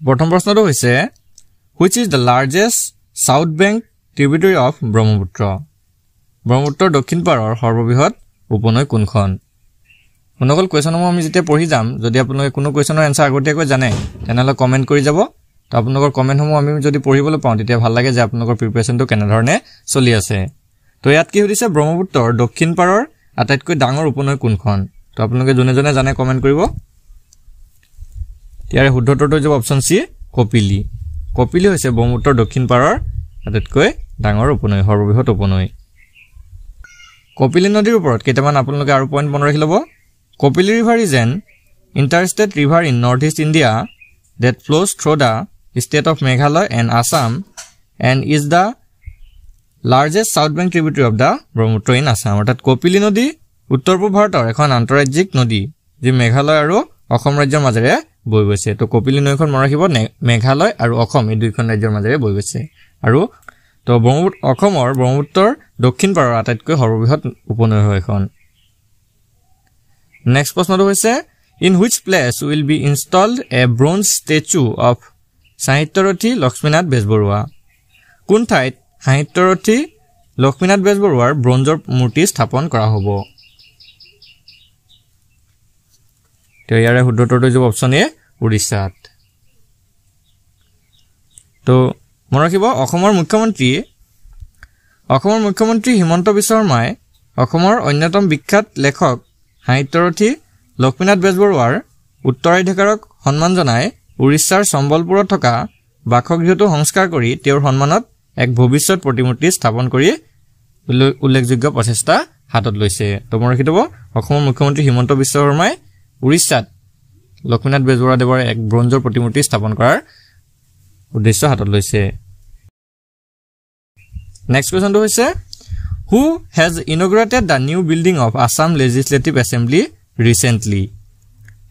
প্ৰথম প্ৰশ্নটো হৈছে which is the largest south bank tributary of Brahmaputra ব্ৰহ্মপুত্ৰৰ দক্ষিণ পাৰৰ সৰ্ববৃহৎ উপনৈ কোনখন মনকল কোৱেশ্যনসমূহ আমি যেতিয়া পঢ়ি যাম যদি আপোনালোকে কোনো কোৱেশ্যনৰ এনসাৰ আগতীয়াকৈ জানে তেনেহলে কমেন্ট কৰি যাব তো আপোনালোকৰ কমেন্টসমূহ আমি যদি পঢ়িবলৈ পাওঁ তেতিয়া ভাল লাগে যে আপোনালোকৰ প্ৰিপাৰেচনটো কেনে ধৰণে চলি আছে তো ইয়াত কি হৈছে ব্ৰহ্মপুত্ৰৰ দক্ষিণ পাৰৰ আটাইতকৈ ডাঙৰ উপনৈ কোনখন তো আপোনালোকে জনে জনে জানে কমেন্ট কৰিব ইয়াৰ শুদ্ধ উত্তৰটো হ'ব অপচন সি কপিলি কপিলি হৈছে ব্ৰহ্মপুত্ৰৰ দক্ষিণ পাৰৰ আটাইতকৈ ডাঙৰ উপনৈ সৰ্ববৃহৎ উপনৈ কপিলি নদীৰ ওপৰত কেইটামান আপোনালোকে আৰু পইণ্ট মনত ৰাখি ল'ব Kopili river is an interstate river in north east India that flows through the state of Meghalaya and Assam and is the largest south bank tributary of the Brahmaputra in Assam অৰ্থাৎ কপিলি নদী উত্তৰ পূব ভাৰতৰ এখন আন্তঃৰাজ্যিক নদী যি মেঘালয় আৰু অসম ৰাজ্যৰ মাজেৰে বৈ গৈছে তো কপিলি নদীখন মনত ৰাখিব মেঘালয় আৰু অসম এই দুইখন ৰাজ্যৰ মাজেৰে বৈ গৈছে আৰু তো অসমৰ ব্ৰহ্মপুত্ৰৰ দক্ষিণ পাৰৰ আটাইতকৈ সৰ্ববৃহৎ উপনৈ হয় এখন নেক্সট প্ৰশ্নটো হৈছে in which place will be installed a bronze statue of Sahityarathy Lakshminath Bezborua কোন ঠাইত সাহিত্যৰথী লক্ষ্মীনাথ বেজবৰুৱাৰ ব্ৰঞ্জৰ মূৰ্তি স্থাপন কৰা হ'ব তো ইয়াৰে শুদ্ধ উত্তৰটো হ'ব অপচন এ উৰিষ্যাত তো মনত ৰাখিব অসমৰ মুখ্যমন্ত্ৰী হিমন্ত বিশ্ব শৰ্মাই অসমৰ অন্যতম বিখ্যাত লেখক সাহিত্যৰথী লক্ষ্মীনাথ বেজবৰুৱাৰ উত্তৰাধিকাৰক সন্মান জনাই উৰিষ্যাৰ সম্বলপুৰত থকা বাসগৃহটো সংস্কাৰ কৰি তেওঁৰ সন্মানত এক ভৱিষ্যত প্ৰতিমূৰ্তি স্থাপন কৰি উল্লেখযোগ্য প্ৰচেষ্টা হাতত লৈছে তো মনত ৰাখিব অসমৰ মুখ্যমন্ত্ৰী হিমন্ত বিশ্ব শৰ্মাই উৰিষ্যাত লক্ষ্মীনাথ বেজবৰুৱা দেৱৰ এক ব্ৰঞ্জৰ প্ৰতিমূৰ্তি স্থাপন কৰাৰ উদ্দেশ্য হাতত লৈছে নেক্সট কোৱেশ্যনটো হৈছে who has inaugurated the new building of Assam Legislative Assembly recently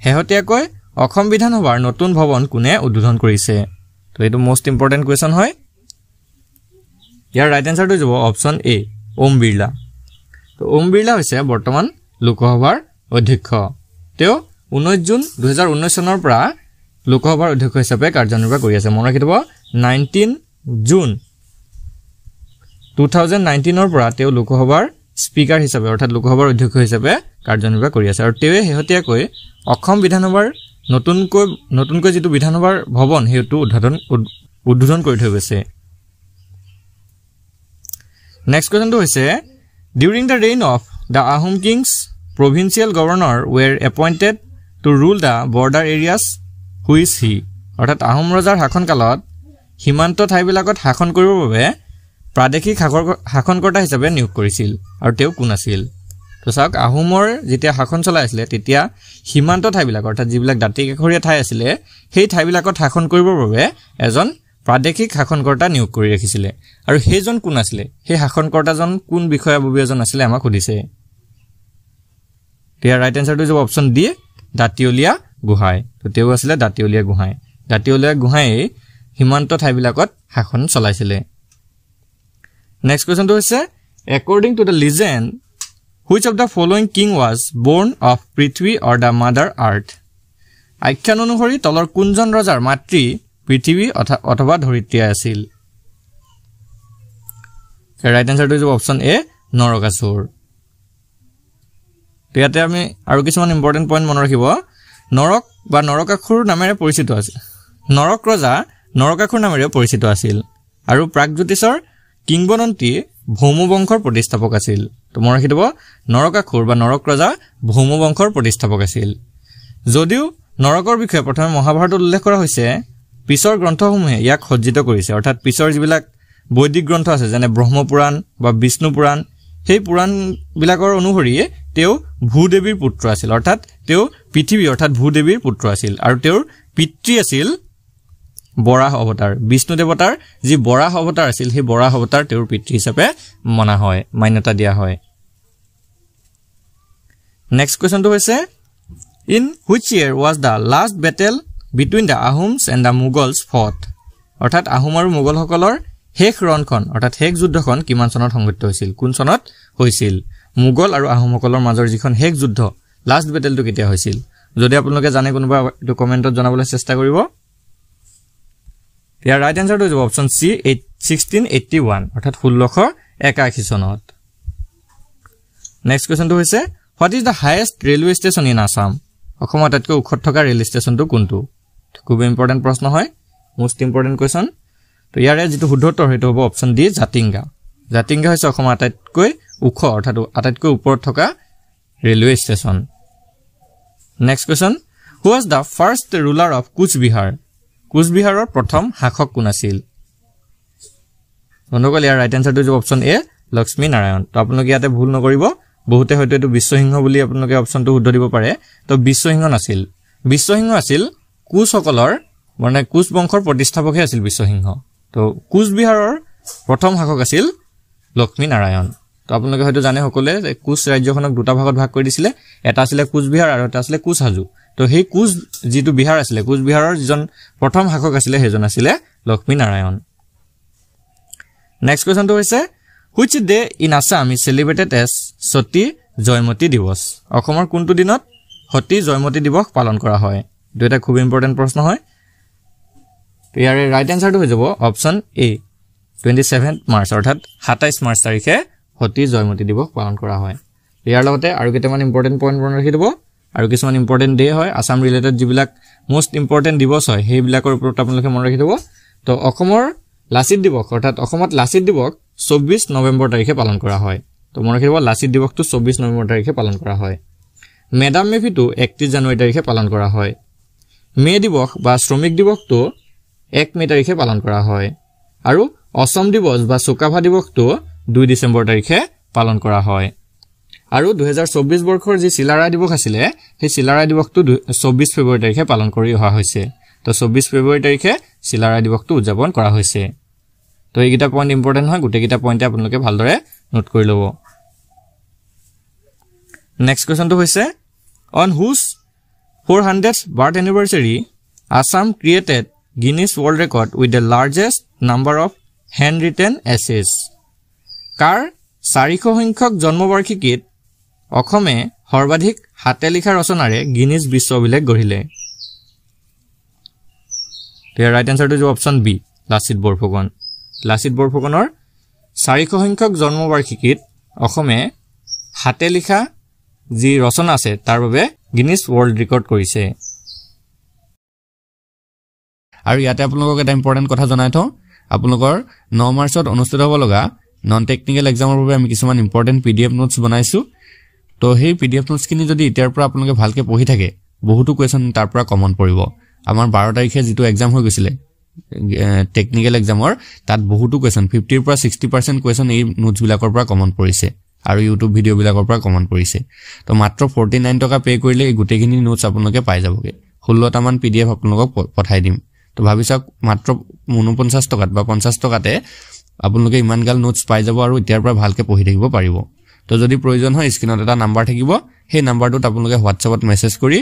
হেহতিয়াকৈ Assam বিধানসভাৰ নতুন ভৱন কোনে উদ্বোধন কৰিছে তো এটো মোস্ট ইম্পৰ্টেন্ট কোৱেশ্যন হয় ইয়াৰ ৰাইট আনসাৰটো হ'ব অপচন এ ওম বিৰলা তো ওম বিৰলা হৈছে বৰ্তমান লোকসভাৰ অধ্যক্ষ তেওঁ 19 জুন 2019 চনৰ পৰা লোকসভাৰ অধ্যক্ষ হিচাপে কাৰ্যনিৰ্বাহ কৰি আছে মনত ৰাখিব 19 জুন 2019 ৰ পৰা তেওঁ লোকসভাৰ স্পিকাৰ হিচাপে অৰ্থাৎ লোকসভাৰ অধ্যক্ষ হিচাপে কাৰ্যনিৰ্বাহ কৰি আছে আৰু তেওঁ হেহতিয়াকৈ অসম বিধানসভাৰ নতুনকৈ যেটো বিধানসভাৰ ভৱন হেতু উদ্বোধন কৰি থৈ গৈছে নেক্সট কোৱেশ্যনটো হৈছে during the reign of the Ahom kings provincial governor were appointed to rule the border areas who is he অৰ্থাৎ আহোম ৰজাৰ শাসনকালত সীমান্ত ঠাইবিলাকত শাসন কৰিবৰ বাবে প্ৰাদেশিক শাসনকৰ্তা হিচাপে নিয়োগ কৰিছিল আৰু তেওঁ কোন আছিল তো চাওক আহোমৰ যেতিয়া শাসন চলাই আছিল তেতিয়া সীমান্ত ঠাইবিলাক অৰ্থাৎ যিবিলাক দাঁতিকাষৰীয়া ঠাই আছিল সেই ঠাইবিলাকত শাসন কৰিবৰ বাবে এজন প্ৰাদেশিক শাসনকৰ্তা নিয়োগ কৰি ৰাখিছিল আৰু সেইজন কোন আছিল সেই শাসনকৰ্তাজন কোন বিষয়ববী এজন আছিল আমাক সুধিছে ইয়াৰ ৰাইট আনসাৰটো হ'ব অপচন ডি দাঁতিয়লীয়া গোহাঁই তো তেওঁ আছিল দাঁতিয়লীয়া গোহাঁই সীমান্ত ঠাইবিলাকত শাসন চলাইছিল Next question to is according to the legend which of the following king was born of Prithvi or the mother earth আখ্যান অনুসৰি তলৰ কোনজন ৰজাৰ মাতৃ পৃথিৱী অথবা ধৰিত্ৰী আছিল ৰাইট আনসাৰটো হ'ব অপচন এ নৰকাসুৰ ইয়াতে আমি আৰু কিছুমান ইম্পৰ্টেন্ট পইণ্ট মনত ৰাখিব নৰক বা নৰকাসুৰ নামেৰে পৰিচিত আছিল নৰক ৰজা নৰকাসুৰ নামেৰে পৰিচিত আছিল আৰু প্ৰাগজ্যোতিষৰ কিংবদন্তি ভৌম বংশৰ প্ৰতিষ্ঠাপক আছিল তো মনত ৰাখিব নৰকাসুৰ বা নৰক ৰজা ভৌম বংশৰ প্ৰতিষ্ঠাপক আছিল যদিও নৰকৰ বিষয়ে প্ৰথমে মহাভাৰতত উল্লেখ কৰা হৈছে পিছৰ গ্ৰন্থসমূহে ইয়াক সজ্জিত কৰিছে অৰ্থাৎ পিছৰ যিবিলাক বৈদিক গ্ৰন্থ আছে যেনে ব্ৰহ্মপুৰাণ বা বিষ্ণু পুৰাণ সেই পুৰাণ বিলাকৰ অনুসৰি তেওঁ ভূদেৱীৰ পুত্ৰ আছিল অৰ্থাৎ তেওঁ পৃথিৱী অৰ্থাৎ ভূদেৱীৰ পুত্ৰ আছিল আৰু তেওঁৰ পিতৃ আছিল বৰাহ অৱতাৰ বিষ্ণু দেৱতাৰ যি বৰাহ অৱতাৰ আছিল সেই বৰাহ অৱতাৰ তেওঁৰ পিতৃ হিচাপে মনা হয় মান্যতা দিয়া হয় নেক্সট কোৱেশ্যনটো হৈছে in which year was the last battle between the Ahoms and the Mughals fought অৰ্থাৎ আহোম আৰু মোগল সকলৰ শেষ ৰণখন অৰ্থাৎ শেষ যুদ্ধখন কিমান চনত সংঘটিত হৈছিল কোন চনত হৈছিল মোগল আৰু আহোম সকলৰ মাজৰ যিখন শেষ যুদ্ধ লাষ্ট বেটেলটো কেতিয়া হৈছিল যদি আপোনালোকে জানে কোনোবা এটো কমেন্টত জনাবলৈ চেষ্টা কৰিব ইয়াৰ ৰাইট এনসাৰটো হ'ব অপচন সি 1681 অৰ্থাৎ 1681 চনত নেক্সট কোৱেশ্চনটো হৈছে what is the highest railway station in Assam অসমৰ আটাইতকৈ ওখত থকা ৰেল ষ্টেচনটো কোনটো খুব ইম্পৰ্টেন্ট প্ৰশ্ন হয় মোস্ট ইম্পৰ্টেন্ট কোৱেশ্চন তো ইয়াৰে যেটো শুদ্ধ উত্তৰ হেতু হ'ব অপচন ডি জাতিংগা জাতিংগা হৈছে অসমৰ আটাইতকৈ ওখ অৰ্থাৎ আটাইতকৈ ওপৰত থকা railway station next question who was the first ruler of Cooch Behar কুচবিহাৰৰ প্ৰথম শাসক কোন আছিল বন্ধুসকল ইয়াৰ ৰাইট এনসাৰটো হ'ব অপচন এ লক্ষ্মী নাৰায়ণ তো আপোনালোকে ইয়াতে ভুল নকৰিব বহুতে হয়তো এটো বিশ্বসিংহ বুলি আপোনালোকে অপচনটো শুদ্ধ দিব পাৰে তো বিশ্বসিংহ নাছিল বিশ্বসিংহ আছিল কুচসকলৰ মানে কুচ বংশৰ প্ৰতিষ্ঠাপকহে আছিল বিশ্বসিংহ তো কুচবিহাৰৰ প্ৰথম শাসক আছিল লক্ষ্মী নাৰায়ণ তো আপোনালোকে হয়তো জানে সকলে কুচ ৰাজ্যখনক দুটা ভাগত ভাগ কৰি দিছিলে এটা আছিল কুচবিহাৰ আৰু এটা আছিল কুচহাজু তো সেই কুচ যেটো বিহাৰ আছিল কুচবিহাৰৰ যিজন প্ৰথম শাসক আছিল হেজন আছিল লক্ষ্মী নাৰায়ণ নেক্সট কোৱেশ্চনটো হৈছে which day in Assam is celebrated as Sati Joymati Divas অসমৰ কোনটো দিনত সতী জয়মতী দিৱস পালন কৰা হয় দুটা খুব ইম্পৰ্টেন্ট প্ৰশ্ন হয় ইয়াৰে ৰাইট এনসাৰটো হৈ যাব অপচন এ 27 মাৰ্চ অৰ্থাৎ 27 মাৰ্চ তাৰিখে সতী জয়মতী দিৱস পালন কৰা হয় ইয়াৰ লগতে আৰু কেইটামান ইম্পৰ্টেন্ট পইণ্ট মনত ৰাখি দিব আৰু কিছুমান ইম্পৰ্টেন্ট ডে হয় আসাম ৰিলেটেড যিবিলাক মোস্ট ইম্পৰ্টেন্ট দিৱস হয় সেইবিলাকৰ ওপৰত আপোনালোকে মনত ৰাখি দিব তো অসমৰ লাচিত দিৱস অৰ্থাৎ অসমত লাচিত দিৱস 24 নৱেম্বৰ তাৰিখে পালন কৰা হয় তো মনত ৰাখিব লাচিত দিৱসটো 24 নৱেম্বৰ তাৰিখে পালন কৰা হয় মেডাম মেফিটো 31 জানুৱাৰী তাৰিখে পালন কৰা হয় মে দিৱস বা শ্ৰমিক দিৱসটো 1 মে তাৰিখে পালন কৰা হয় আৰু অসম দিৱস বা চুকাফা দিৱসটো 2 ডিসেম্বৰ তাৰিখে পালন কৰা হয় আৰু 2024 বৰ্ষৰ যি চিলাৰা দিৱস আছিল সেই চিলাৰা দিৱসটো 24 ফেব্ৰুৱাৰী তাৰিখে পালন কৰি অহা হৈছে তো 24 ফেব্ৰুৱাৰী তাৰিখে চিলাৰা দিৱসটো উদযাপন কৰা হৈছে তো এইগিটা পইণ্ট ইম্পৰ্টেন্ট হয় গুটেগিটা পইণ্টে আপোনালোকে ভালদৰে নোট কৰি ল'ব নেক্সট কোৱেশ্চনটো হৈছে on whose 400th birth anniversary Assam created Guinness world record with the largest number of handwritten essays কাৰ 400 সংখ্যক জন্মবাৰ্ষিকীত অসমে সৰ্বাধিক হাতে লিখা ৰচনাৰে গিনিছ বিশ্ব অভিলেখ গঢ়িলে ইয়াৰ ৰাইট এনসাৰটো হ'ব অপচন বি লাচিত বৰফুকন লাচিত বৰফুকনৰ 400 সংখ্যক জন্মবাৰ্ষিকীত অসমে হাতে লিখা যি ৰচনা আছে তাৰ বাবে গিনিছ ৱৰ্ল্ড ৰেকৰ্ড কৰিছে আৰু ইয়াতে আপোনালোকক এটা ইম্পৰ্টেন্ট কথা জনাই থওঁ আপোনালোকৰ 9 মাৰ্চত অনুষ্ঠিত হ'ব লগা নন টেকনিক্যাল এক্সামৰ বাবে আমি কিছুমান ইম্পৰ্টেন্ট পিডিএফ নোটছ বনাইছো তো সেই পিডিএফ নোটছ কিনি যদি এতিয়াৰ পৰা আপোনালোকে ভালকে পঢ়ি থাকে বহুতো কোৱেশ্চন তাৰ পৰা কমন পৰিব আমাৰ 12 তাৰিখে যেটো এক্সাম হৈ গৈছিলে টেকনিক্যাল এক্সামৰ তাত বহুতো কোৱেশ্চন 50 ৰ পৰা 60% কোৱেশ্চন এই নোটছ বিলাকৰ পৰা কমন পৰিছে আৰু ইউটিউব ভিডিও বিলাকৰ পৰা কমন পৰিছে তো মাত্ৰ 49 টকা পে কৰিলে এই গুটেখিনি নোটছ আপোনালোকে পাই যাবগে 16 টা মান পিডিএফ আপোনালোকক পঠাই দিম তো ভাবিছক মাত্ৰ 49 টকাত বা 50 টকাতে আপোনালোকে ইমান গাল নোটছ পাই যাব আৰু এতিয়াৰ পৰা ভালকে পঢ়ি থাকিব পাৰিব তো যদি প্ৰয়োজন হয় স্ক্ৰিনত এটা নাম্বাৰ থাকিব সেই নাম্বাৰটোত আপোনালোকে হোৱাটছএপত মেছেজ কৰি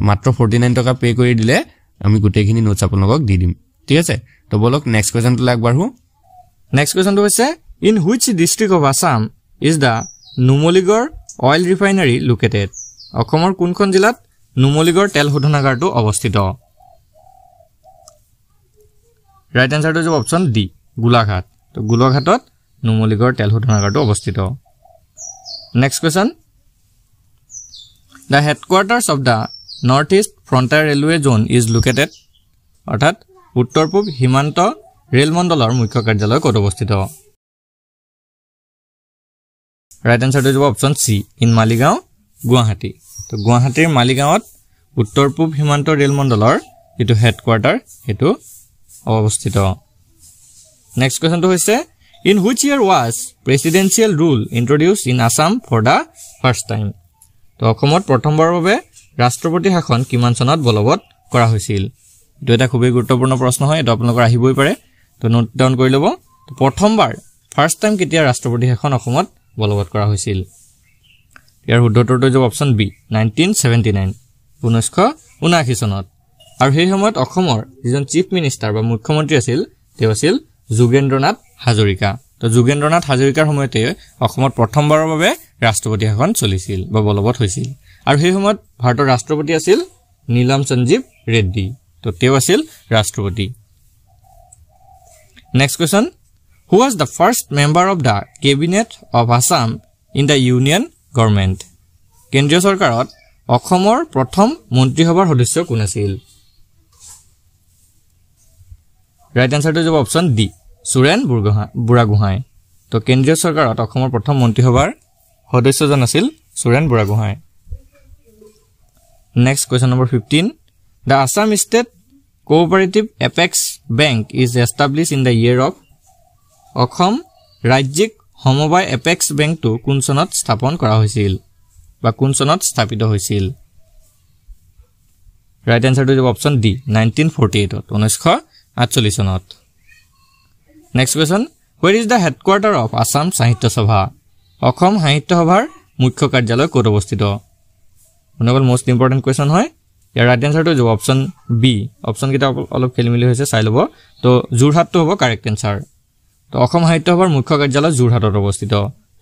মাত্ৰ 49 টকা পে কৰি দিলে আমি গুটেখিনি নোটছ আপোনালোকক দি দিম ঠিক আছে তো বলক নেক্সট কোৱেশ্চনটো লাগবাৰহু নেক্সট কোৱেশ্চনটো হৈছে in which district of Assam is the Numaligarh oil refinery located অসমৰ কোনখন জিলাত নুমলীগড় তেল শোধনাগাৰটো অৱস্থিত ৰাইট এনসাৰটো হ'ব অপচন ডি গোলাঘাট তো গোলাঘাটত নুমলীগড় তেল শোধনাগাৰটো অৱস্থিত next question The headquarters of the Northeast Frontier Railway Zone is located অৰ্থাৎ উত্তৰ পূব সীমান্ত ৰেল মণ্ডলৰ মুখ্য কাৰ্যালয় ক'ত অৱস্থিত ৰাইট এনসাৰটো হ'ব option C in Maligaon Guwahati তো গুৱাহাটীৰ মালিগাঁৱত উত্তৰ পূব সীমান্ত ৰেল মণ্ডলৰ যেটো হেডকোৱাৰ্টাৰ হেতু অৱস্থিত নেক্সট কোৱেশ্চনটো হৈছে in which year was presidential rule introduced in Assam for the first time তো অসমত প্ৰথমবাৰৰ বাবে ৰাষ্ট্ৰপতি শাসন কিমান চনত বলবৎ কৰা হৈছিল এটো এটা খুবই গুৰুত্বপূৰ্ণ প্ৰশ্ন হয় এটো আপোনালোকৰ আহিবই পাৰে তো নোট ডাউন কৰি ল'ব তো প্ৰথমবাৰ ফাৰ্ষ্ট টাইম কেতিয়া ৰাষ্ট্ৰপতি শাসন অসমত বলবৎ কৰা হৈছিল ইয়াৰ শুদ্ধ উত্তৰটো হ'ব অপচন বি 1979 1979 চনত আৰু সেই সময়ত অসমৰ যিজন চিফ মিনিষ্টাৰ বা মুখ্যমন্ত্ৰী আছিল তেওঁ আছিল যোগেন্দ্ৰনাথ হাজৰিকা তো যোগেন্দ্ৰনাথ হাজৰিকাৰ সময়তে অসমত প্ৰথমবাৰৰ বাবে ৰাষ্ট্ৰপতি শাসন চলিছিল বা বলবৎ হৈছিল আৰু সেই সময়ত ভাৰতৰ ৰাষ্ট্ৰপতি আছিল নীলম সঞ্জীৱ ৰেড্ডি তো তেওঁ আছিল ৰাষ্ট্ৰপতি Next question. Who was the first member of the cabinet of Assam in the union government? কেন্দ্ৰীয় চৰকাৰত অসমৰ প্ৰথম মন্ত্ৰীসভাৰ সদস্য কোন আছিল? Right answer to the option D. Suren Buragohai. তো কেন্দ্ৰীয় চৰকাৰত অসমৰ প্ৰথম মন্ত্ৰীসভাৰ সদস্যজন আছিল Suren Burhagohain. Next question number 15. The Assam State Cooperative Apex Bank is established in the year of Assam ৰাজ্যিক সমবায় এপেক্স বেংকটো কোন চনত স্থাপন কৰা হৈছিল বা কোন চনত স্থাপিত হৈছিল? Right answer to the option D. 1948 1948 চনত। Next question. Where is the headquarter of Assam Sahitya Sabha? Assam সাহিত্য সভাৰ মুখ্য কাৰ্যালয় ক'ত অৱস্থিত? অনগল মোস্ট ইম্পৰ্টেন্ট কোৱেশ্চন হয়। ইয়াৰ right answer to option B. Option কিটা অলপ খেলিমেলি হৈছে চাই লব। তো যোৰহাটটো হ'ব কাৰেক্ট আনসাৰ। তো অসম সাহিত্য সভাৰ মুখ্য কাৰ্যালয় যোৰহাটত অৱস্থিত।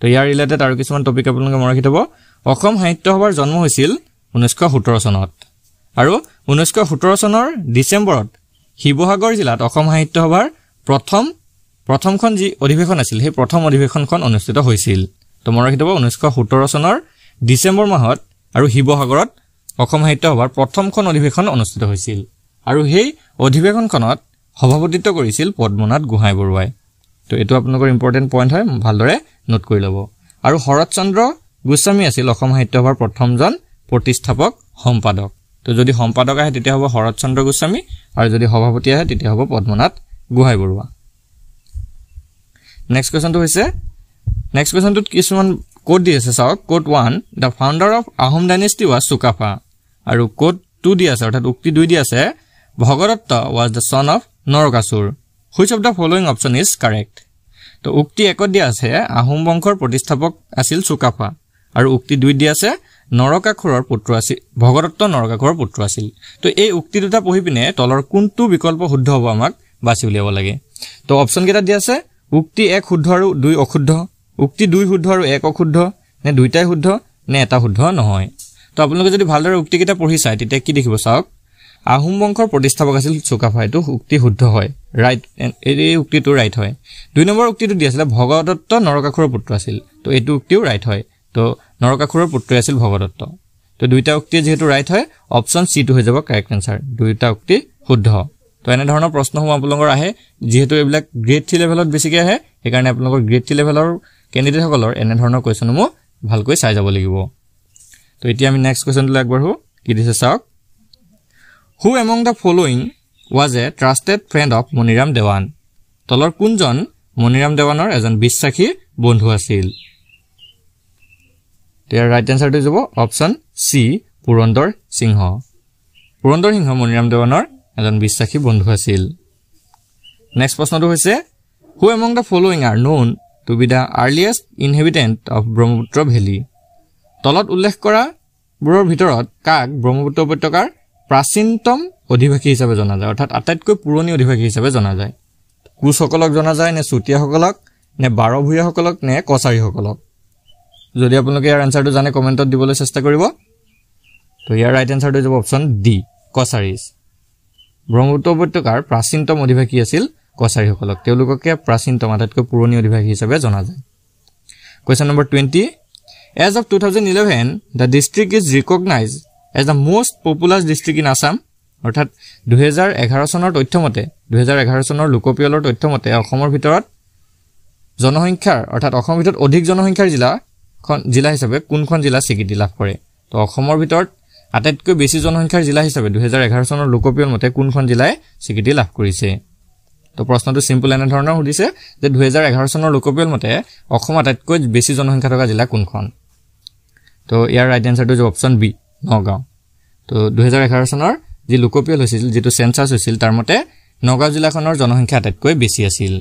তো ইয়াৰ ৰিলেটেড আৰু কিছুমান টপিক আপোনালোকে মনত ৰাখিব। অসম সাহিত্য সভাৰ জন্ম হৈছিল 1917 চনত আৰু 1917 চনৰ ডিসেম্বৰত শিৱসাগৰ জিলাত অসম সাহিত্য সভাৰ প্ৰথমখন যি অধিৱেশন আছিল সেই প্ৰথম অধিৱেশনখন অনুষ্ঠিত হৈছিল। তো মনত ৰাখিব 1917 চনৰ ডিসেম্বৰ মাহত আৰু শিৱসাগৰত অসম সাহিত্য সভাৰ প্ৰথমখন অধিৱেশন অনুষ্ঠিত হৈছিল আৰু সেই অধিৱেশনখনত সভাপতিত্ব কৰিছিল পদ্মনাথ গোহাঁই বৰুৱাই। তো এটো আপোনালোকৰ ইম্পৰ্টেন্ট পইণ্ট হয়, ভালদৰে নোট কৰি ল'ব। আৰু শৰৎচন্দ্ৰ গোস্বামী আছিল অসম সাহিত্য সভাৰ প্ৰথমজন প্ৰতিষ্ঠাপক সম্পাদক। তো যদি সম্পাদক আহে তেতিয়া হ'ব শৰৎচন্দ্ৰ গোস্বামী আৰু যদি সভাপতি আহে তেতিয়া হ'ব পদ্মনাথ গোহাঁই বৰুৱা। নেক্সট কোৱেশ্চনটো হৈছে নেক্সট কোৱেশ্চনটোত কিছুমান কোড দি আছে চাওক। Code 1 the founder of Ahom dynasty was Sukapha আৰু কোড 2 দি আছে অৰ্থাৎ উক্তি 2 দি আছে Bhagadatta was the son of Narakasur. Which of the following option is correct? তো উক্তি 1 দি আছে আহোম বংশৰ প্ৰতিষ্ঠাপক আছিল সুকাফা আৰু উক্তি 2 দি আছে নৰকাসুৰৰ পুত্ৰ আছিল ভগদত্ত নৰকাসুৰৰ পুত্ৰ আছিল। তো এই উক্তি দুটা পঢ়ি পিনে তলৰ কোনটো বিকল্প শুদ্ধ হ'ব আমাক বাছি উলিয়াব লাগে। তো অপচন কেইটা দি আছে উক্তি 1 শুদ্ধ আৰু 2 অশুদ্ধ, উক্তি 2 শুদ্ধ আৰু 1 অশুদ্ধ, নে দুইটাই শুদ্ধ নে এটা শুদ্ধ নহয়। তো আপোনালোকে যদি ভালদৰে উক্তি কেইটা পঢ়ি চাই তেতিয়া কি দেখিব চাওক। আহোম বংশৰ প্ৰতিষ্ঠাপক আছিল সুকাফা, এইটো উক্তি শুদ্ধ হয়, ৰাইট, এই উক্তিটো ৰাইট হয়। 2 নম্বৰ উক্তিটো দি আছিল ভগদত্ত নৰকাসুৰৰ পুত্ৰ আছিল, তো এইটো উক্তিও ৰাইট হয়। তো নৰকাসুৰৰ পুত্ৰ আছিল ভগদত্ত। তো দুইটা উক্তি যেহেতু ৰাইট হয় অপচন সি টো হৈ যাব কাৰেক্ট আনসাৰ, দুইটা উক্তি শুদ্ধ। তো এনে ধৰণৰ প্ৰশ্নসমূহ আপোনালোকৰ আহে, যেহেতু এইবিলাক গ্ৰেড 3 লেভেলত বেছিকৈ আহে সেইকাৰণে আপোনালোকৰ গ্ৰেড 3 লেভেলৰ কেণ্ডিডেটসকলৰ এনে ধৰণৰ কুৱেশ্যনসমূহ ভালকৈ চাই যাব লাগিব। তো এতিয়া আমি নেক্সট কুৱেশ্যনটোলৈ আগবাঢ়ো। কি দিছে চাওক। Who among the following was a trusted friend of Moniram Dewan? তলৰ কোনজন মনিৰাম দেৱানৰ এজন বিশ্বাসী বন্ধু আছিল? ইয়াৰ ৰাইট আনসাৰটো যাব অপচন সি পুৰন্দৰ সিংহ। পুৰন্দৰ সিংহ মনিৰাম দেৱানৰ এজন বিশ্বাসী বন্ধু আছিল। নেক্সট প্ৰশ্নটো হৈছে Who among the following are known to be the earliest inhabitant of Brahmaputra Valley? তলত উল্লেখ কৰা বোৰৰ ভিতৰত কাক ব্ৰহ্মপুত্ৰ উপত্যকাৰ প্ৰাচীনতম অধিবাসী হিচাপে জনা যায়, অৰ্থাৎ আটাইতকৈ পুৰণি অধিবাসী হিচাপে জনা যায়? কোচসকলক জনা যায় নে চুতীয়াসকলক নে বাৰভূঞাসকলক নে কছাৰীসকলক? যদি আপোনালোকে ইয়াৰ আনসাৰটো জানে কমেণ্টত দিবলৈ চেষ্টা কৰিব। তো ইয়াৰ ৰাইট আনসাৰটো যাব অপচন ডি কছাৰীজ। ব্ৰহ্মপুত্ৰ উপত্যকাৰ প্ৰাচীনতম অধিবাসী আছিল কছাৰীসকলক, তেওঁলোককে প্ৰাচীনতম আটাইতকৈ পুৰণি অধিবাসী হিচাপে জনা যায়। Question number 20 As of 2011 the district is recognized as the most populous district in Assam. অৰ্থাৎ 2011 চনৰ তথ্যমতে 2011 চনৰ লোকপিয়লৰ তথ্যমতে অসমৰ ভিতৰত জনসংখ্যাৰ অৰ্থাৎ অসমৰ ভিতৰত অধিক জনসংখ্যাৰ জিলা হিচাপে কোনখন জিলা স্বীকৃতি লাভ কৰে? তো অসমৰ ভিতৰত আটাইতকৈ বেছি জনসংখ্যাৰ জিলা হিচাপে 2011 চনৰ লোকপিয়ল মতে কোনখন জিলাই স্বীকৃতি লাভ কৰিছে? তো প্ৰশ্নটো সিম্পল এনে ধৰণৰ সুধিছে যে 2011 চনৰ লোকপিয়ল মতে অসম আটাইতকৈ বেছি জনসংখ্যা থকা জিলা কোনখন? তো ইয়াৰ ৰাইট আনসাৰটো হ'ব অপচন বি নগাঁও। তো 2011 চনৰ যি লোকপিয়ল হৈছিল, যেটো সেন্সাস হৈছিল, তাৰ মতে নগাঁও জিলাখনৰ জনসংখ্যা আটাইতকৈ বেছি আছিল।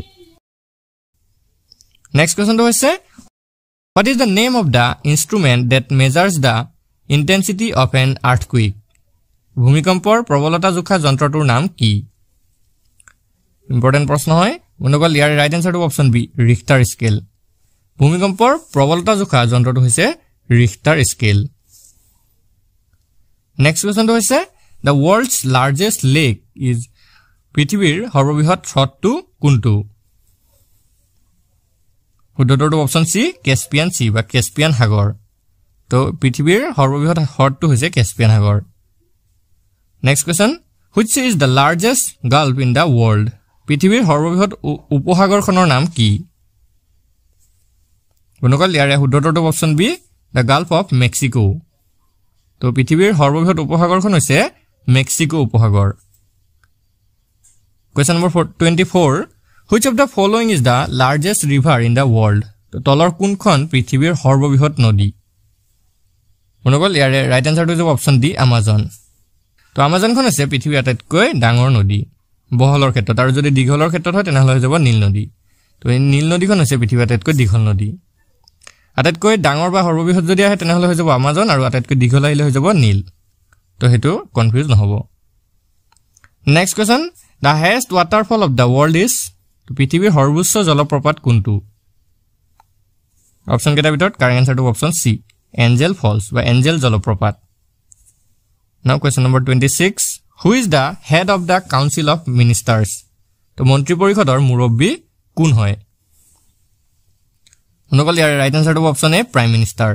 নেক্সট কোৱেশ্চনটো হৈছে What is the name of the instrument that measures the intensity of an earthquake? ভূমিকম্পৰ প্ৰবলতা জোখা যন্ত্ৰটোৰ নাম কি? ইম্পৰ্টেন্ট প্ৰশ্ন হয়। মনোগল ইয়াৰ ৰাইট আনসাৰটো অপচন বি ৰিখটাৰ স্কেল। ভূমিকম্পৰ প্ৰবলতা জোখা যন্ত্ৰটো হৈছে ৰিখটাৰ স্কেল। নেক্সট কোৱেশ্চনটো হৈছে The world's largest lake is পৃথিৱীৰ সৰ্ববৃহৎ হ্ৰদটো কোনটো? শুদ্ধটো অপচন সি কেস্পিয়ান সি বা কেস্পিয়ান সাগৰ তো পৃথিৱীৰ সৰ্ববৃহৎ হ্ৰদটো হৈছে কেস্পিয়ান সাগৰ next question which is the largest gulf in the world পৃথিৱীৰ সৰ্ববৃহৎ উপসাগৰখনৰ নাম কি বনকল ইয়াৰে শুদ্ধটো option B the gulf of mexico তো পৃথিৱীৰ সৰ্ববৃহৎ উপসাগৰখন হৈছে মেক্সিকো উপসাগৰ question number 24 which of the following is the largest river in the world তো তলৰ কোনখন পৃথিৱীৰ সৰ্ববৃহৎ নদী বনকল ইয়াৰে ৰাইট আনসাৰটো হ'ব অপচন ডি আমাজন তো আমাজনখন হৈছে পৃথিৱীৰ আটাইতকৈ ডাঙৰ নদী বহলৰ ক্ষেত্ৰত আৰু যদি দীঘলৰ ক্ষেত্ৰত হয় তেনেহলে হৈ যাব নীল নদী তো এই নীল নদীখন হৈছে পৃথিৱীৰ আটাইতকৈ দীঘল নদী আটাইতকৈ ডাঙৰ বা সৰ্ববৃহৎ যদি আহে তেনেহলে হৈ যাব আমাজন আৰু আটাইতকৈ দীঘল আহিলে হৈ যাব নীল তো হেতু কনফিউজ নহব next question the highest waterfall of the world is তো পৃথিৱীৰ সৰ্বোচ্চ জলপ্ৰপাত কোনটো অপচন কেইটা ভিতৰত কাৰেক্ট আনসাৰটো অপচন সি এঞ্জেল ফলস বা এঞ্জেল জলপ্ৰপাত now question number 26 who is the head of the council of ministers তো মন্ত্ৰী পৰিষদৰ মুৰব্বী কোন হয় বনকল ইয়াৰ ৰাইট আনসাৰটো অপচন এ প্ৰাইম মিনিষ্টাৰ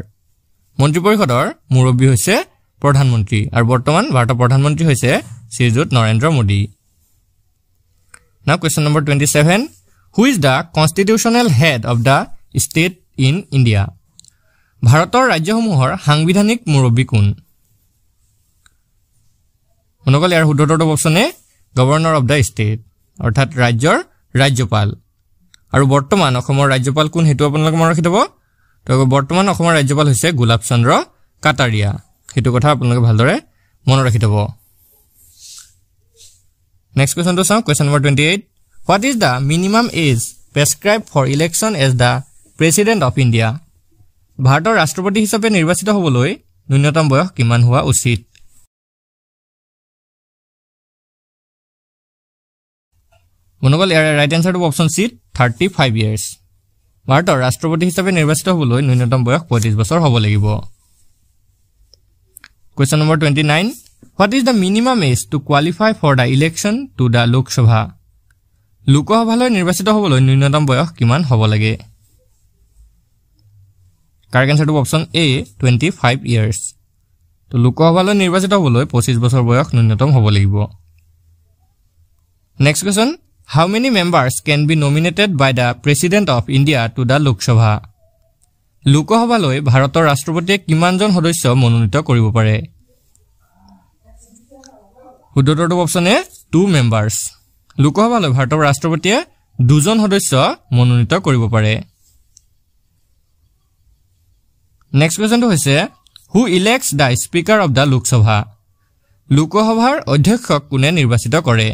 মন্ত্ৰী পৰিষদৰ মুৰব্বী হৈছে প্ৰধানমন্ত্ৰী আৰু বৰ্তমান ভাৰতৰ প্ৰধানমন্ত্ৰী হৈছে শ্ৰীযুত Narendra Modi now question number 27 who is the constitutional head of the state in india ভাৰতৰ ৰাজ্যসমূহৰ সাংবিধানিক মুৰব্বী কোন বনকল ইয়াৰ শুদ্ধটো option A governor of the state অৰ্থাৎ ৰাজ্যৰ ৰাজ্যপাল আৰু বৰ্তমান অসমৰ ৰাজ্যপাল কোন হেতু আপোনালোকে মনত ৰাখি থব তো বৰ্তমান অসমৰ ৰাজ্যপাল হৈছে গোলাপ চন্দ্ৰ কাটাৰিয়া হেতু কথা আপোনালোকে ভালদৰে মনত ৰাখি থব নেক্সট কোৱেশ্চন তো চাও question number 28 what is the minimum age prescribed for election as the president of india ভাৰতৰ ৰাষ্ট্ৰপতি হিচাপে নিৰ্বাচিত হ'বলৈ ন্যূনতম বয়স কিমান হোৱা উচিত বনকল ইয়াৰ ৰাইট আনসাৰটো অপচন সি 35 years ভাৰতৰ ৰাষ্ট্ৰপতি হিচাপে নিৰ্বাচিত হ'বলৈ ন্যূনতম বয়স 35 বছৰ হ'ব লাগিব question number 29 what is the minimum age to qualify for the election to the lok sabha লোকসভালৈ নিৰ্বাচিত হ'বলৈ ন্যূনতম বয়স কিমান হ'ব লাগে কাৰেক্ট আনসাৰটো অপচন এ 25 years তো লোকসভালৈ নিৰ্বাচিত হ'বলৈ 25 বছৰ বয়স ন্যূনতম হ'ব লাগিব next question how many members can be nominated by the president of india to the lok sabha লোকসভালৈ ভাৰতৰ ৰাষ্ট্ৰপতিয়ে কিমানজন সদস্য মনোনীত কৰিব পাৰে শুদ্ধটো অপচন এ 2 members লোকসভালৈ ভাৰতৰ ৰাষ্ট্ৰপতিয়ে দুজন সদস্য মনোনীত কৰিব পাৰে নেক্সট কোৱেশ্চনটো হৈছে who elects the speaker of the lok sabha লোকসভাৰ অধ্যক্ষক কোনে নিৰ্বাচিত কৰে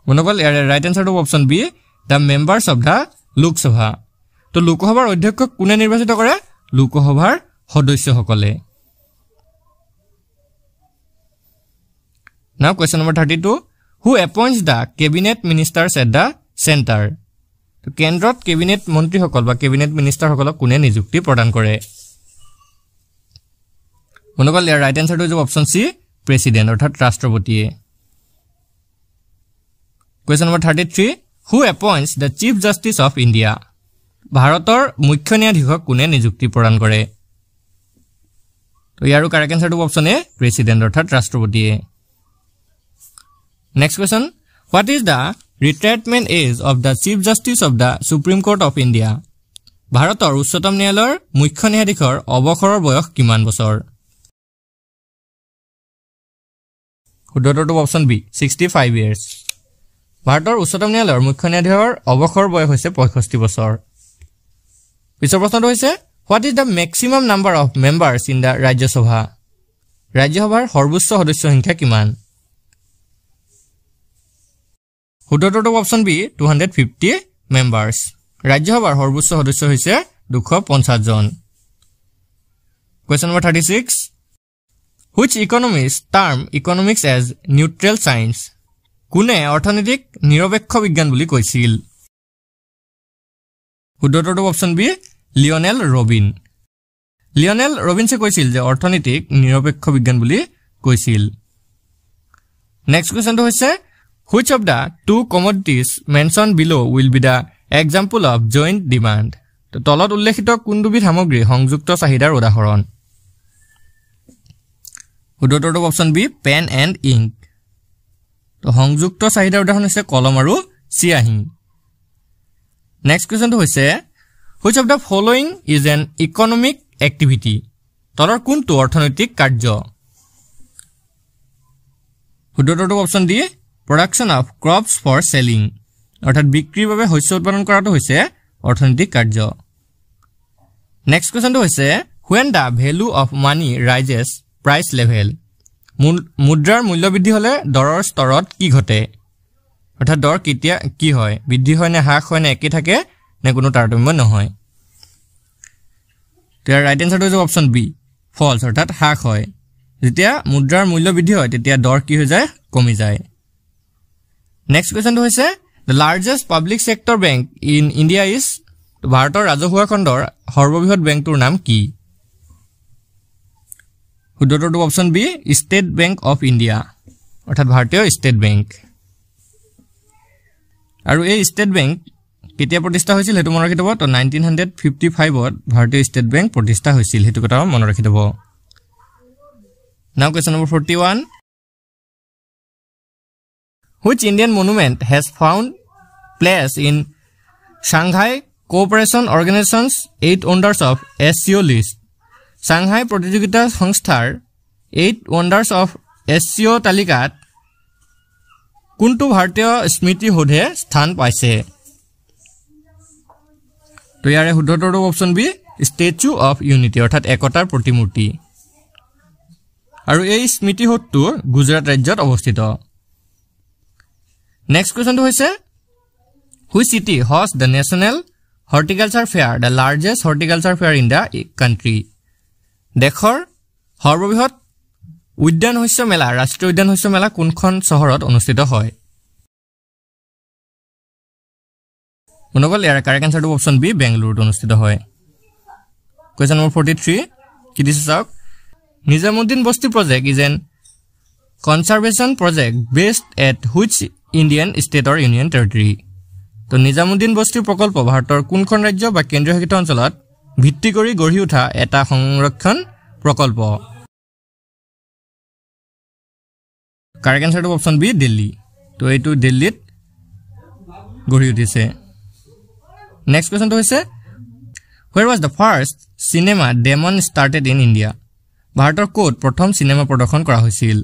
বনকল ইয়াৰ ৰাইট আনসাৰটো option B the members of the lok sabha তো লোকসভাৰ অধ্যক্ষক কোনে নিৰ্বাচিত কৰে লোকসভাৰ সদস্যসকলে now question number 32 who appoints the cabinet ministers at the center তো কেন্দ্ৰত কেবিনেট মন্ত্ৰীসকল বা কেবিনেট মিনিষ্টাৰসকলক কোনে নিযুক্তি প্ৰদান কৰে বনকল ইয়াৰ ৰাইট আনসাৰটো হ'ব অপচন সি প্ৰেসিডেন্ট অৰ্থাৎ ৰাষ্ট্ৰপতিয়ে question number 33 who appoints the chief justice of india ভাৰতৰ মুখ্য ন্যায়াধীশক কোনে নিযুক্তি প্ৰদান কৰে তো ইয়াৰ কাৰেক্ট আনসাৰটো অপচন এ প্ৰেসিডেন্ট অৰ্থাৎ ৰাষ্ট্ৰপতিয়ে next question what is the retirement age of the chief justice of the supreme court of india ভাৰতৰ উচ্চতম ন্যায়ালয়ৰ মুখ্য ন্যায়াধীশৰ অৱসৰৰ বয়স কিমান বছৰ শুদ্ধটো অপচন বি 65 years ভাৰতৰ উচ্চতম ন্যায়ালয়ৰ মুখ্য ন্যায়াধীশৰ অৱসৰ বয়স হৈছে 65 বছৰ পিছৰ প্ৰশ্নটো হৈছে what is the maximum number of members in the ৰাজ্য সভা ৰাজ্যসভাৰ সৰ্বোচ্চ সদস্য সংখ্যা কিমান শুদ্ধটো অপচন বি 250 members ৰাজ্যসভাৰ সৰ্বোচ্চ সদস্য হৈছে 250 জন question number 36 which economists term economics as neutral science কোনে অৰ্থনৈতিক নিৰপেক্ষ বিজ্ঞান বুলি কৈছিল শুদ্ধটো অপচন বি লিওনেল ৰবিনছে কৈছিল যে অৰ্থনৈতিক নিৰপেক্ষ বিজ্ঞান বুলি কৈছিল নেক্সট কোৱেশ্চনটো হৈছে which of the two commodities mentioned below will be the example of joint demand তো তলত উল্লেখিত কোনবিধ সামগ্ৰী সংযুক্ত চাহিদাৰ উদাহৰণ উত্তৰটো option B pen and ink তো সংযুক্ত চাহিদাৰ উদাহৰণ হৈছে কলম আৰু চিয়াহী নেক্সট কোৱেশ্চনটো হৈছে which of the following is an economic activity তলৰ কোনটো অৰ্থনৈতিক কাৰ্য উত্তৰটো option D production of crops for selling অৰ্থাৎ বিক্ৰীৰ বাবে শস্য উৎপাদন কৰাটো হৈছে অৰ্থনৈতিক কাৰ্য নেক্সট কোৱেশ্চনটো হৈছে when the value of money rises price level মুদ্ৰাৰ মূল্য বৃদ্ধি হলে দৰৰ স্তৰত কি ঘটে অৰ্থাৎ দৰ কেতিয়া কি হয় বৃদ্ধি হয় নে হ্ৰাস হয় নে একে থাকে নে কোনো তাৰতম্য নহয় তাৰ ৰাইট আনসাৰটো হৈছে অপচন বি ফলছ অৰ্থাৎ হ্ৰাস হয় যেতিয়া মুদ্ৰাৰ মূল্য বৃদ্ধি হয় তেতিয়া দৰ কি হৈ যায় কমি যায় নেক্সট কোৱেশ্চনটো হৈছে the largest public sector bank in India is ভাৰতৰ ৰাজহুৱা খণ্ডৰ সৰ্ববৃহৎ বেংকটোৰ নাম কি উত্তৰটো option B State Bank of India অৰ্থাৎ ভাৰতীয় ষ্টেট বেংক আৰু এই ষ্টেট বেংক কেতিয়া প্ৰতিষ্ঠা হৈছিল হেতু মনত ৰাখি থব তো 1955 ত ভাৰতীয় ষ্টেট বেংক প্ৰতিষ্ঠা হৈছিল হেতু কথা মনত ৰাখি থব নাও question number 41 which Indian monument has found place in Shanghai Cooperation Organization's 8 wonders of SCO list Shanghai প্ৰতিযোগিতা সংস্থাৰ 8 wonders of SCO তালিকাত কোনটো ভাৰতীয় স্মৃতি হোধে স্থান পাইছে তো ইয়াৰে শুদ্ধটো option B statue of unity অৰ্থাৎ একতাৰ প্ৰতিমূৰ্তি আৰু এই স্মৃতি হোধটো গুজৰাট ৰাজ্যত অৱস্থিত নেক্সট কোৱেশ্চনটো হৈছে which city hosts the national horticulture fair the largest horticulture fair in the country দেশৰ সৰ্ববৃহৎ উদ্যান শস্য মেলা ৰাষ্ট্ৰীয় উদ্যান শস্য মেলা কোনখন চহৰত অনুষ্ঠিত হয় মনগল ইয়াৰ কাৰেক্ট আনসাৰটো অপচন বি বেংগলুৰুত অনুষ্ঠিত হয় কোৱেশ্চন নম্বৰ 43 কি দিছে চাওক Nizamuddin Basti project is an conservation project based at which Indian state or union territory তো নিজামুদ্দিন বস্তি প্ৰকল্প ভাৰতৰ কোনখন ৰাজ্য বা কেন্দ্ৰীয় শাসিত অঞ্চলত ভিত্তি কৰি গঢ়ি উঠা এটা সংৰক্ষণ প্ৰকল্প কাৰেক্ট আনসাৰটো অপচন বি দিল্লী তো এইটো দিল্লীত গঢ়ি উঠিছে নেক্সট কোৱেশ্চনটো হৈছে where was the first cinema demonstrated in India ভাৰতৰ কোত প্ৰথম সিনেমা প্ৰদৰ্শন কৰা হৈছিল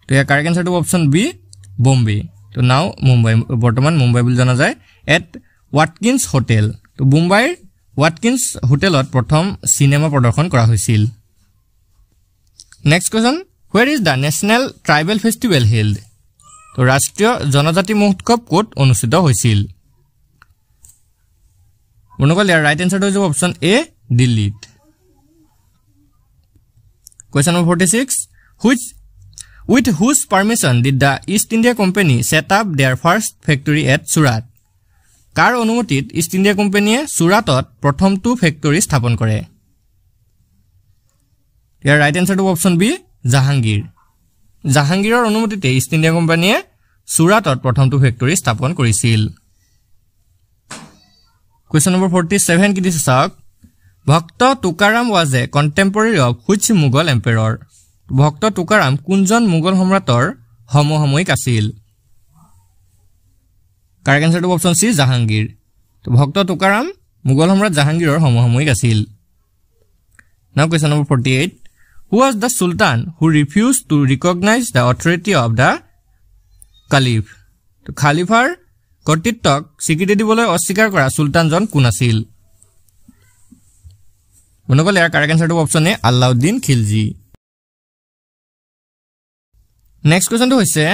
তো ইয়াৰ কাৰেক্ট আনসাৰটো অপচন বি বম্বে তো নাও মুম্বাই বৰ্তমান মুম্বাই বুলি জনা যায় এট ওয়াটকিন্স হোটেল তো মুম্বাইৰ ওয়াটকিন্স হোটেলত প্ৰথম সিনেমা প্ৰদৰ্শন কৰা হৈছিল next question where is the national tribal festival held তো ৰাষ্ট্ৰীয় জনজাতি মহোৎসৱ কোত অনুষ্ঠিত হৈছিল মনগল ইয়াৰ ৰাইট আনসাৰটো হৈছে অপচন এ দিল্লীত question number 46 with whose permission did the East India Company set up their first factory at Surat কাৰ অনুমতিত ইষ্ট ইণ্ডিয়া কোম্পানীয়ে সুৰাটত প্ৰথমটো ফেক্টৰী স্থাপন কৰে ইয়াৰ ৰাইট আনসাৰটো অপচন বি জাহাংগীৰৰ অনুমতিতে ইষ্ট ইণ্ডিয়া কোম্পানীয়ে সুৰাটত প্ৰথমটো ফেক্টৰী স্থাপন কৰিছিল কোৱেশ্চন নম্বৰ 47 কি দিছে চাওক ভক্ত তুকাৰাম was a contemporary of which Mughal emperor ভক্ত তুকাৰাম কোনজন মোগল সম্ৰাটৰ সমসাময়িক আছিল কাৰেক্ট আনসাৰটো অপচন সি জাহাংগীৰ তো ভক্ত তুকাৰাম মোগল সম্ৰাট জাহাংগীৰৰ সমসাময়িক আছিল নাও question number 48 who was the sultan who refused to recognize the authority of the caliph তো খালিফাৰ কৰ্তৃত্বক স্বীকৃতি দিবলৈ অস্বীকাৰ কৰা সুলতানজন কোন আছিল মনগল ইয়াৰ কাৰেক্ট আনসাৰটো অপচন এ আলাউদ্দিন খিলজি নেক্সট কোৱেশ্চনটো হৈছে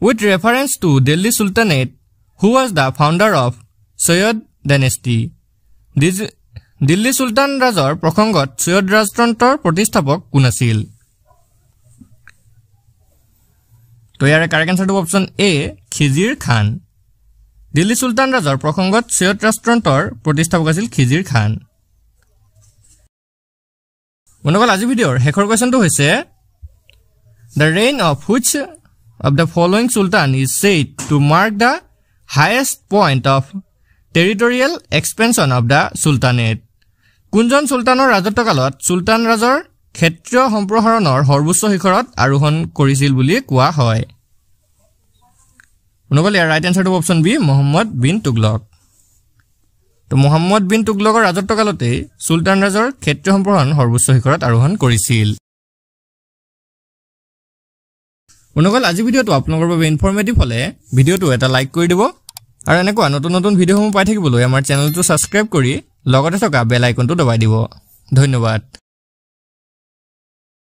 with reference to Delhi Sultanate who was the founder of Sayyid dynasty Delhi সুলতান ৰাজৰ প্ৰসংগত সৈয়দ ৰাজতন্ত্ৰৰ প্ৰতিষ্ঠাপক কোন আছিল তো ইয়াৰ কাৰেক্ট আনসাৰটো অপচন এ খিজিৰ খান দিল্লী সুলতান ৰাজৰ প্ৰসংগত সৈয়দ ৰাজতন্ত্ৰৰ প্ৰতিষ্ঠাপক আছিল খিজিৰ খান মনগল আজি ভিডিঅ'ৰ শেষৰ কোৱেশ্চনটো হৈছে the reign of which of the following sultan is said to mark the highest point of territorial expansion of the sultanate? কোনজন সুলতানৰ ৰাজত্বকালত সুলতান ৰাজৰ ক্ষেত্ৰীয় সম্প্ৰসাৰণৰ সৰ্বোচ্চ শিখৰত আৰোহণ কৰিছিল বুলি কোৱা হয়? অনুকল ইয়াৰ right answer to option B Muhammad bin Tughlaq. তো মুহাম্মদ বিন তুগলকৰ ৰাজত্বকালতে সুলতান ৰাজৰ ক্ষেত্ৰীয় সম্প্ৰসাৰণ সৰ্বোচ্চ শিখৰত আৰোহণ কৰিছিল। অনুকল আজি ভিডিঅ'টো আপোনালোকৰ বাবে ইনফৰমেটিভ হলে ভিডিঅ'টো এটা লাইক কৰি দিব আৰু এনেকুৱা নতুন নতুন ভিডিঅ'সমূহ পাই থাকিবলৈ আমাৰ চেনেলটো সাবস্ক্ৰাইব কৰি লগতে থকা বেল আইকনটো দবাই দিব। ধন্যবাদ।